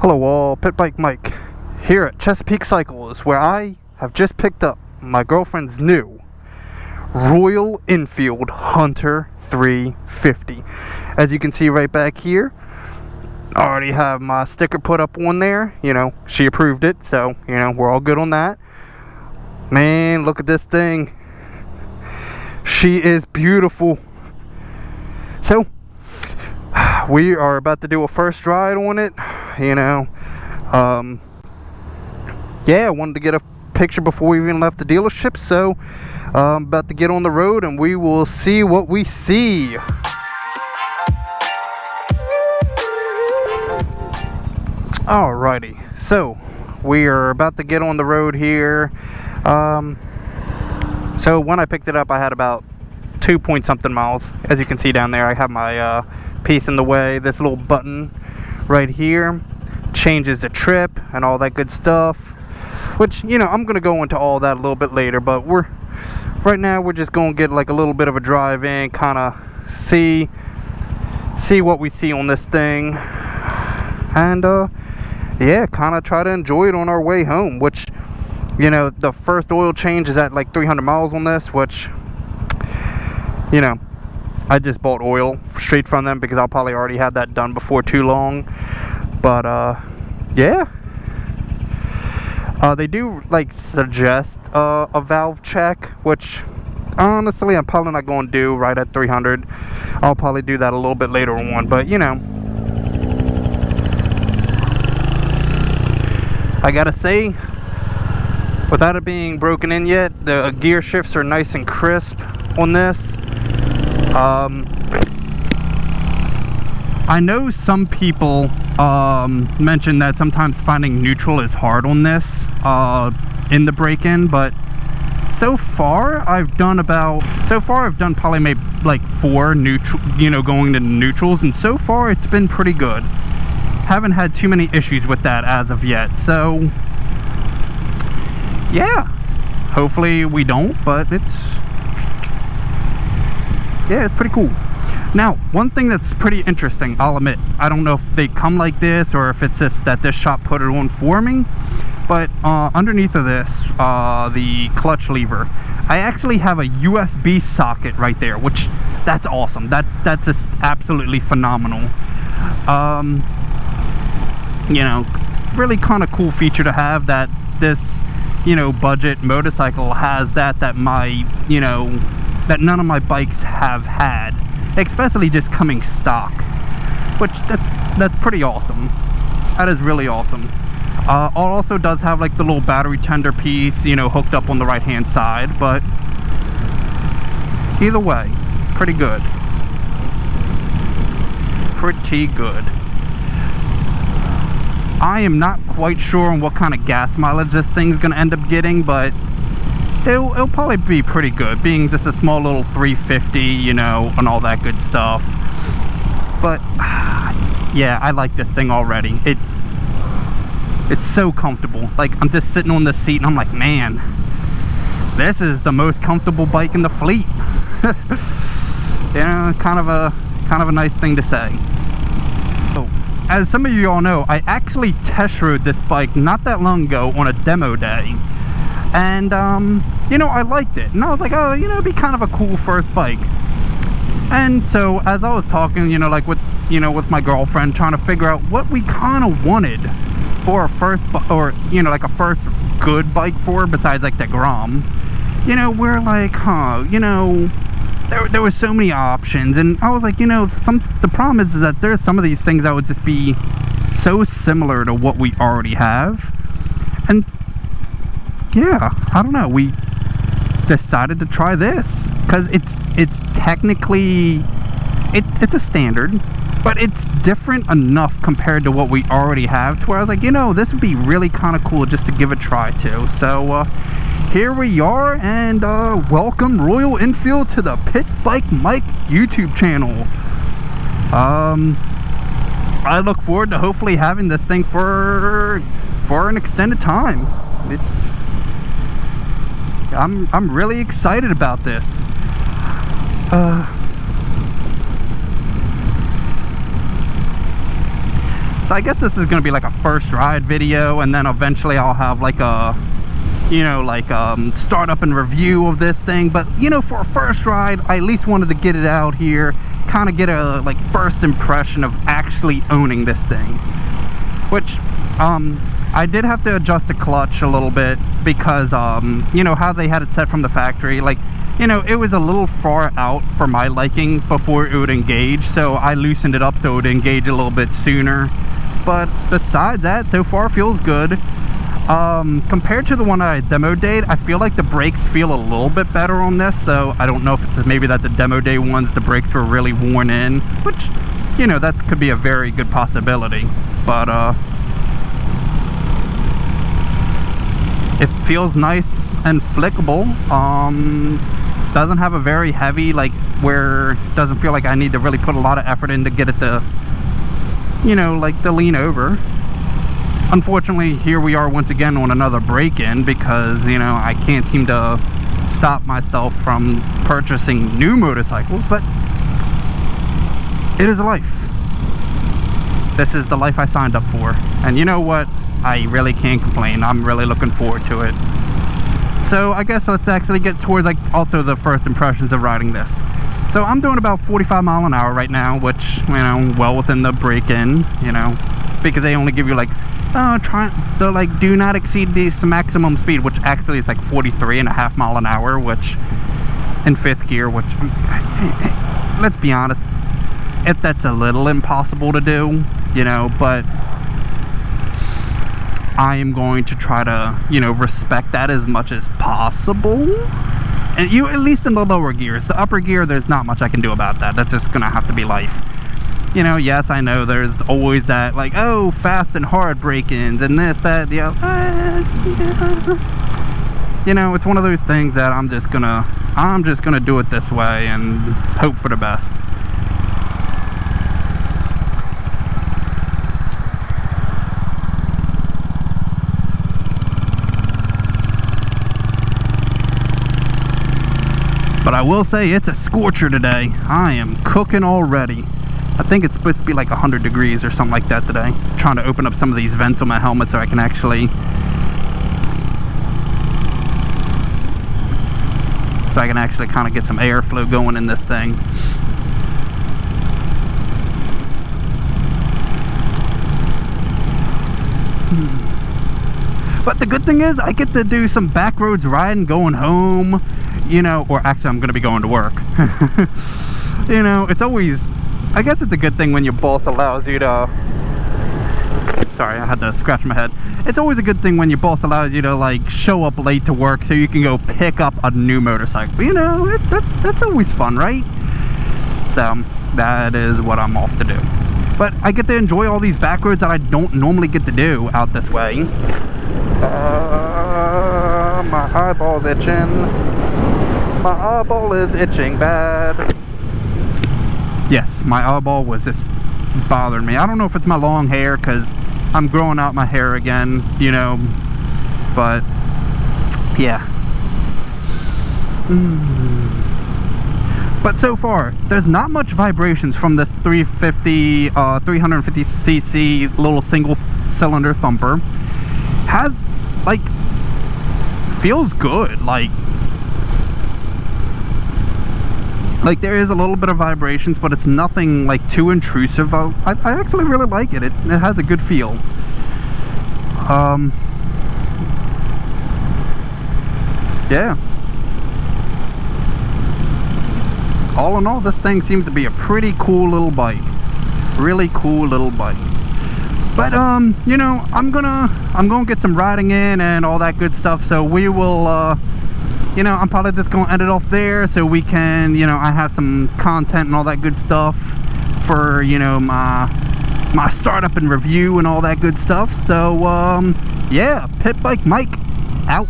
Hello all, Pit Bike Mike here at Chesapeake Cycles, where I have just picked up my girlfriend's new Royal Enfield Hunter 350. As you can see right back here, I already have my sticker put up on there. You know, she approved it, so, you know, we're all good on that. Man, look at this thing. She is beautiful. So, we are about to do a first ride on it. You know, yeah, I wanted to get a picture before we even left the dealership, so I'm about to get on the road and we will see what we see. Alrighty, so we are about to get on the road here. So when I picked it up, I had about 2 point something miles. As you can see down there, I have my piece in the way. This little button right here changes the trip and all that good stuff, which, you know, I'm gonna go into all that a little bit later, but right now we're just gonna get like a little bit of a drive in, kind of see what we see on this thing, and yeah, kind of try to enjoy it on our way home. Which, you know, the first oil change is at like 300 miles on this, which, you know, I just bought oil straight from them because I'll probably already have that done before too long. But yeah, they do like suggest a valve check, which honestly I'm probably not going to do right at 300. I'll probably do that a little bit later on, but you know, I gotta say, without it being broken in yet, the gear shifts are nice and crisp on this. I know some people mention that sometimes finding neutral is hard on this in the break-in, but so far I've done probably maybe like 4 neutral, you know, going to neutrals, and so far it's been pretty good. Haven't had too many issues with that as of yet, so yeah, hopefully we don't, but it's pretty cool. Now, one thing that's pretty interesting, I'll admit, I don't know if they come like this or if it's just that this shop put it on for me, but underneath of this, the clutch lever, I actually have a USB socket right there, which, that's awesome. That's just absolutely phenomenal. You know, really kind of cool feature to have, that this, you know, budget motorcycle has that my, you know, that none of my bikes have had, especially just coming stock, which that's pretty awesome. That is really awesome. Also does have like the little battery tender piece, you know, hooked up on the right hand side, but either way, pretty good. Pretty good. I am not quite sure on what kind of gas mileage this thing's gonna end up getting, but it'll probably be pretty good, being just a small little 350, you know, and all that good stuff. But yeah, I like this thing already. It's so comfortable. Like, I'm just sitting on the seat and I'm like, man, this is the most comfortable bike in the fleet. You know, kind of a nice thing to say. So, as some of you all know, I actually test rode this bike not that long ago on a demo day. And you know, I liked it, and I was like, oh, you know, it'd be kind of a cool first bike. And so as I was talking, you know, like with my girlfriend, trying to figure out what we kind of wanted for a first, or, you know, like a first good bike for her, besides like the Grom, you know, we're like, you know, there were so many options, and I was like, you know, the problem is that there's some of these things that would just be so similar to what we already have. And yeah, I don't know, we decided to try this because it's technically it's a standard, but it's different enough compared to what we already have, to where I was like, you know, this would be really kind of cool just to give a try to. So here we are, and welcome Royal Enfield to the Pit Bike Mike YouTube channel. I look forward to hopefully having this thing for an extended time. I'm really excited about this. So I guess this is gonna be like a first ride video, and then eventually I'll have like a, you know, like startup and review of this thing. But you know, for a first ride, I at least wanted to get it out here, kind of get a like first impression of actually owning this thing. Which I did have to adjust the clutch a little bit because you know how they had it set from the factory, like, you know, it was a little far out for my liking before it would engage, so I loosened it up so it would engage a little bit sooner. But besides that, so far feels good. Compared to the one I demo dayed, I feel like the brakes feel a little bit better on this, so I don't know if it's maybe that the demo day ones, the brakes were really worn in, which, you know, that could be a very good possibility. But it feels nice and flickable. Doesn't have a very heavy, like, where it doesn't feel like I need to really put a lot of effort in to get it to, you know, like, to lean over. Unfortunately, here we are once again on another break-in because, you know, I can't seem to stop myself from purchasing new motorcycles, but it is life. This is the life I signed up for, and you know what? I really can't complain. I'm really looking forward to it. So I guess let's actually get towards, like, also the first impressions of riding this. So I'm doing about 45 miles an hour right now, which, you know, well within the break-in, you know, because they only give you like, they're like, do not exceed this maximum speed, which actually is like 43.5 miles an hour, which in fifth gear, which, let's be honest, that's a little impossible to do, you know, but I am going to try to, you know, respect that as much as possible. And you, at least in the lower gears. The upper gear, there's not much I can do about that. That's just gonna have to be life. You know, yes, I know there's always that, like, oh, fast and hard break-ins and this, that, the other. You know, it's one of those things that I'm just gonna do it this way and hope for the best. But I will say it's a scorcher today. I am cooking already. I think it's supposed to be like 100 degrees or something like that today. I'm trying to open up some of these vents on my helmet so I can actually kind of get some airflow going in this thing. But the good thing is I get to do some back roads riding going home, you know, or actually I'm going to be going to work. You know, it's always, I guess it's a good thing when your boss allows you to, sorry, I had to scratch my head. It's always a good thing when your boss allows you to, like, show up late to work so you can go pick up a new motorcycle. You know, that's always fun, right? So that is what I'm off to do. But I get to enjoy all these back roads that I don't normally get to do out this way. My eyeball's itching. My eyeball is itching bad. Yes, my eyeball was just bothering me. I don't know if it's my long hair, because I'm growing out my hair again, you know. But, yeah. But so far, there's not much vibrations from this 350cc little single cylinder thumper. Has, like, feels good. Like there is a little bit of vibrations, but it's nothing like too intrusive. I actually really like it. It has a good feel. Yeah. All in all, this thing seems to be a pretty cool little bike. Really cool little bike. But you know, I'm gonna get some riding in and all that good stuff. So we will you know, I'm probably just gonna end it off there so we can, you know, I have some content and all that good stuff for, you know, my startup and review and all that good stuff. So yeah, Pit Bike Mike out.